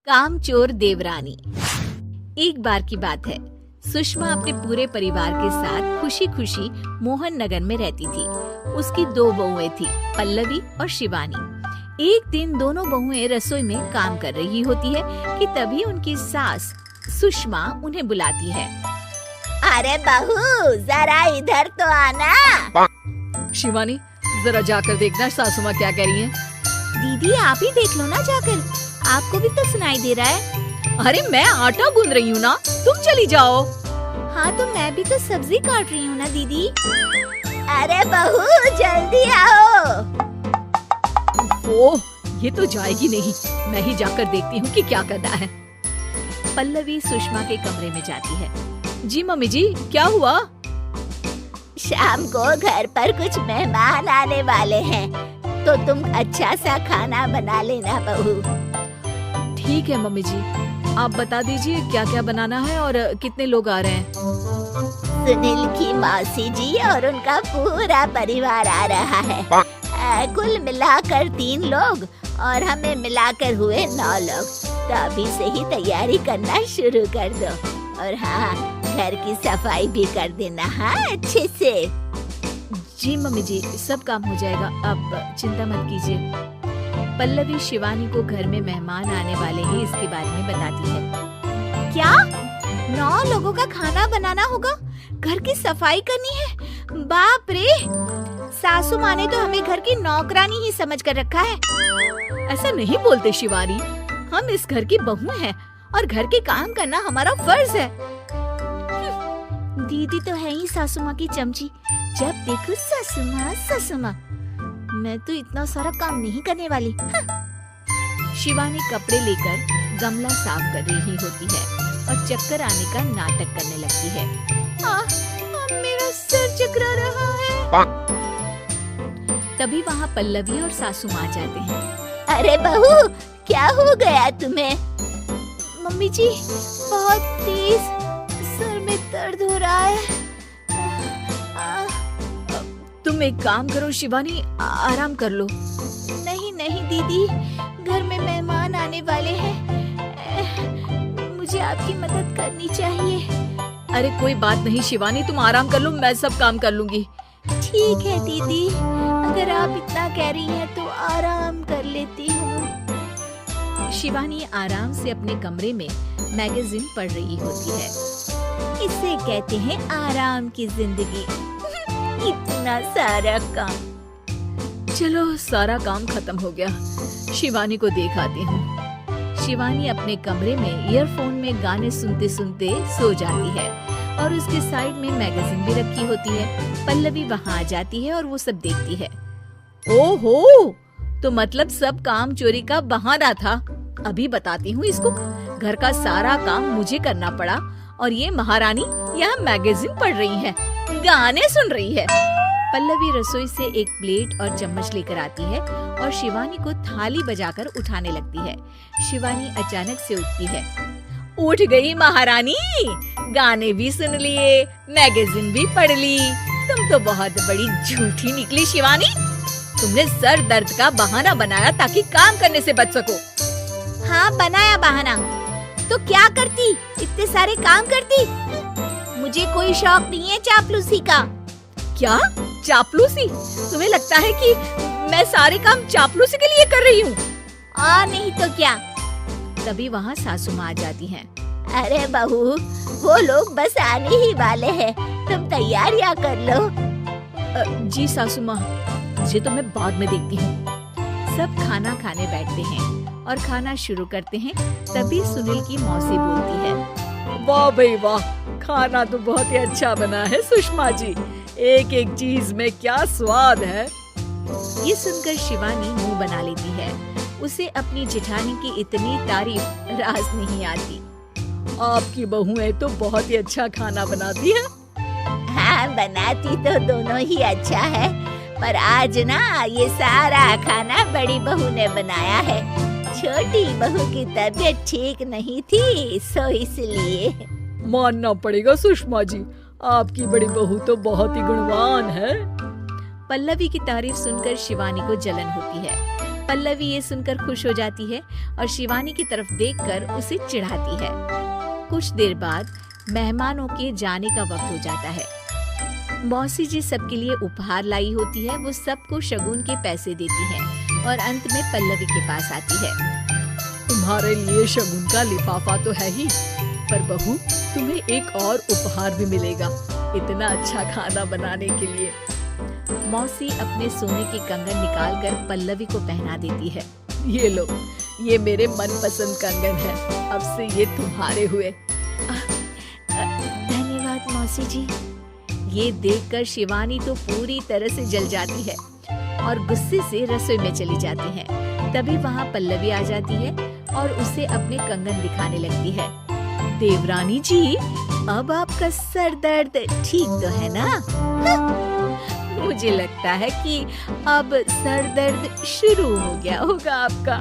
कामचोर देवरानी। एक बार की बात है, सुषमा अपने पूरे परिवार के साथ खुशी खुशी मोहन नगर में रहती थी। उसकी 2 बहुएं थी, पल्लवी और शिवानी। एक दिन दोनों बहुएं रसोई में काम कर रही होती है कि तभी उनकी सास सुषमा उन्हें बुलाती है। अरे बहू, जरा इधर तो आना। शिवानी, जरा जाकर देखना सासू माँ क्या कह रही हैं। दीदी आप ही देख लो ना जाकर, आपको भी तो सुनाई दे रहा है। अरे मैं आटा गूंद रही हूँ ना, तुम चली जाओ। हाँ तो मैं भी तो सब्जी काट रही हूँ ना दीदी। अरे बहू जल्दी आओ। ओह, ये तो जाएगी नहीं, मैं ही जाकर देखती हूँ कि क्या करना है। पल्लवी सुषमा के कमरे में जाती है। जी मम्मी जी, क्या हुआ? शाम को घर पर कुछ मेहमान आने वाले हैं, तो तुम अच्छा सा खाना बना लेना बहू। ठीक है मम्मी जी, आप बता दीजिए क्या क्या बनाना है और कितने लोग आ रहे हैं। सुनील की मौसी जी और उनका पूरा परिवार आ रहा है। कुल मिलाकर 3 लोग और हमें मिलाकर हुए 9 लोग। तो अभी से ही तैयारी करना शुरू कर दो। और हाँ, घर की सफाई भी कर देना, हाँ अच्छे से। जी मम्मी जी, सब काम हो जाएगा, आप चिंता मत कीजिए। पल्लवी शिवानी को घर में मेहमान आने वाले हैं इसके बारे में बताती है। क्या 9 लोगों का खाना बनाना होगा, घर की सफाई करनी है? बाप रे, सासू माँ ने तो हमें घर की नौकरानी ही समझ कर रखा है। ऐसा नहीं बोलते शिवानी, हम इस घर की बहू हैं और घर के काम करना हमारा फर्ज है। दीदी तो है ही सासू माँ की चमची, जब देखो सासू माँ सासू माँ। मैं तो इतना सारा काम नहीं करने वाली। शिवानी कपड़े लेकर गमला साफ कर रही होती है और चक्कर आने का नाटक करने लगती है। मेरा सर चकरा रहा है। तभी वहाँ पल्लवी और सासू माँ जाते हैं। अरे बहू, क्या हो गया तुम्हें? मम्मी जी, बहुत तेज सर में दर्द हो रहा है। तुम एक काम करो शिवानी, आराम कर लो। नहीं नहीं दीदी, घर में मेहमान आने वाले हैं, मुझे आपकी मदद करनी चाहिए। अरे कोई बात नहीं शिवानी, तुम आराम कर लो, मैं सब काम कर लूंगी। ठीक है दीदी, अगर आप इतना कह रही हैं तो आराम कर लेती हूँ। शिवानी आराम से अपने कमरे में मैगजीन पढ़ रही होती है। इसे कहते हैं आराम की जिंदगी। इतना सारा काम। चलो सारा काम खत्म हो गया, शिवानी को देख आती हूँ। शिवानी अपने कमरे में ईयरफोन में गाने सुनते सुनते सो जाती है और उसके साइड में मैगजीन भी रखी होती है। पल्लवी वहाँ आ जाती है और वो सब देखती है। ओहो, तो मतलब सब काम चोरी का बहाना था। अभी बताती हूँ इसको। घर का सारा काम मुझे करना पड़ा और ये महारानी यहाँ मैगजीन पढ़ रही है, गाने सुन रही है। पल्लवी रसोई से एक प्लेट और चम्मच लेकर आती है और शिवानी को थाली बजाकर उठाने लगती है। शिवानी अचानक से उठती है। उठ गई महारानी, गाने भी सुन लिए, मैगजीन भी पढ़ ली। तुम तो बहुत बड़ी झूठी निकली शिवानी। तुमने सर दर्द का बहाना बनाया ताकि काम करने से बच सको। हाँ बनाया बहाना, तो क्या करती, इतने सारे काम करती। मुझे कोई शौक नहीं है चापलूसी का। क्या चापलूसी? तुम्हें लगता है कि मैं सारे काम चापलूसी के लिए कर रही हूँ? नहीं तो क्या। तभी वहाँ सासू माँ आ जाती हैं। अरे बहू, वो लोग बस आने ही वाले हैं, तुम तैयारियां कर लो। जी सासू माँ, मुझे तो मैं बाद में देखती हूँ। सब खाना खाने बैठते हैं और खाना शुरू करते हैं। तभी सुनील की मौसी बोलती है। वाह भाई वाह, खाना तो बहुत ही अच्छा बना है सुषमा जी, एक एक चीज में क्या स्वाद है। ये सुनकर शिवानी मुंह बना लेती है। उसे अपनी जेठानी की इतनी तारीफ रास नहीं आती। आपकी बहुएं तो बहुत ही अच्छा खाना बनाती है। हाँ बनाती तो दोनों ही अच्छा है, पर आज ना ये सारा खाना बड़ी बहू ने बनाया है। छोटी बहू की तबीयत ठीक नहीं थी, सो इसलिए। मानना पड़ेगा सुषमा जी, आपकी बड़ी बहू तो बहुत ही गुणवान है। पल्लवी की तारीफ सुनकर शिवानी को जलन होती है। पल्लवी ये सुनकर खुश हो जाती है और शिवानी की तरफ देखकर उसे चिढ़ाती है। कुछ देर बाद मेहमानों के जाने का वक्त हो जाता है। मौसी जी सबके लिए उपहार लाई होती है। वो सबको शगुन के पैसे देती है और अंत में पल्लवी के पास आती है। तुम्हारे लिए शगुन का लिफाफा तो है ही, पर बहू तुम्हें एक और उपहार भी मिलेगा इतना अच्छा खाना बनाने के लिए। मौसी अपने सोने के कंगन निकालकर पल्लवी को पहना देती है। ये लो, ये मेरे मनपसंद कंगन है, अब से ये तुम्हारे हुए। धन्यवाद मौसी जी। ये देखकर शिवानी तो पूरी तरह से जल जाती है और गुस्से से रसोई में चली जाती है। तभी वहाँ पल्लवी आ जाती है और उसे अपने कंगन दिखाने लगती है। देवरानी जी, अब आपका सर दर्द ठीक तो है ना? मुझे लगता है कि अब सर दर्द शुरू हो गया होगा आपका।